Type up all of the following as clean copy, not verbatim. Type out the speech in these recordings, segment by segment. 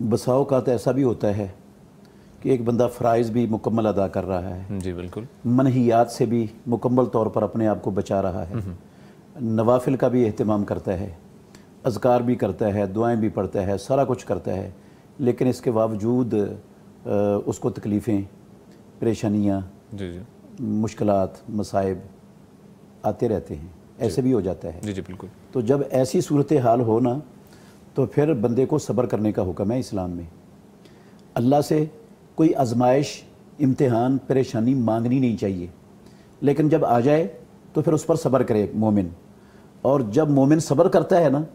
बसा औक़ात ऐसा भी होता है कि एक बंदा फ़राइज़ भी मुकम्मल अदा कर रहा है, जी बिल्कुल, मनहियात से भी मुकम्मल तौर पर अपने आप को बचा रहा है, नवाफिल का भी एहतमाम करता है, अज़कार भी करता है, दुआएं भी पढ़ता है, सारा कुछ करता है, लेकिन इसके बावजूद उसको तकलीफ़ें, परेशानियाँ, जी जी मुश्किलात, मसाइब आते रहते हैं। ऐसे भी हो जाता है। जी जी बिल्कुल। तो जब ऐसी सूरत हाल हो ना, तो फिर बंदे को सब्र करने का हुक्म है इस्लाम में। अल्लाह से कोई आजमाइश, इम्तिहान, परेशानी मांगनी नहीं चाहिए, लेकिन जब आ जाए तो फिर उस पर सब्र करे मोमिन। और जब मोमिन सब्र करता है ना,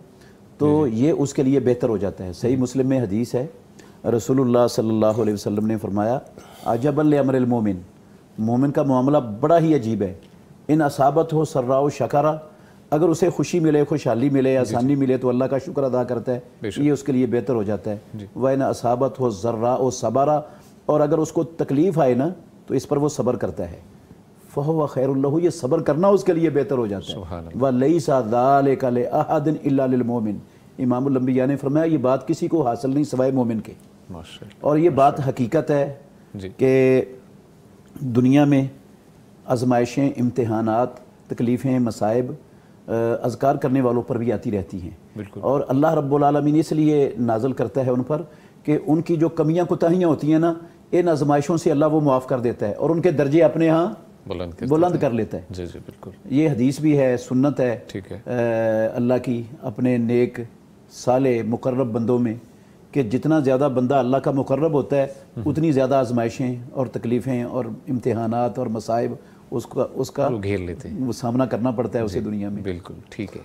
तो ये उसके लिए बेहतर हो जाता है। सही मुस्लिम में हदीस है, रसूलुल्लाह सल्लल्लाहु अलैहि वसल्लम ने फरमाया, अजबल लिअम्रिल मोमिन, मोमिन का मामला बड़ा ही अजीब है। इन असाबत हो सर्राओ शकारा, अगर उसे खुशी मिले, खुशहाली मिले, आसानी मिले तो अल्लाह का शुक्र अदा करता है, ये उसके लिए बेहतर हो जाता है। व इन असाबत हो ज़र्रा ओ सबारा, और अगर उसको तकलीफ़ आए ना तो इस पर वो सब्र करता है, फ़हुव खैरुल लहू, ये सब्र करना उसके लिए बेहतर हो जाता है। व लैसा ज़ालिका लिअहदिन इल्ला लिलमोमिन, इमामुल अंबिया ने फरमाया ये बात किसी को हासिल नहीं सिवाय मोमिन के। और ये बात हकीकत है कि दुनिया में आजमाइशें, इम्तिहानात, तकलीफ़ें, मसाइब अज़कार करने वालों पर भी आती रहती हैं, और अल्लाह रब्बुल आलमीन इसलिए नाज़िल करता है उन पर कि उनकी जो कमियां कोताहियाँ होती हैं ना, इन आजमाइशों से अल्लाह वो मुआफ़ कर देता है और उनके दर्जे अपने यहाँ बुलंद कर लेता है। जी जी बिल्कुल, ये हदीस भी है, सुन्नत है, ठीक है, अल्लाह की अपने नेक साले मुकर्रब बंदों में, कि जितना ज़्यादा बंदा अल्लाह का मुकर्रब होता है उतनी ज़्यादा आजमाइशें और तकलीफ़ें और इम्तिहानात और मसाइब उसका घेर लेते हैं, वो सामना करना पड़ता है उसे दुनिया में। बिल्कुल ठीक है।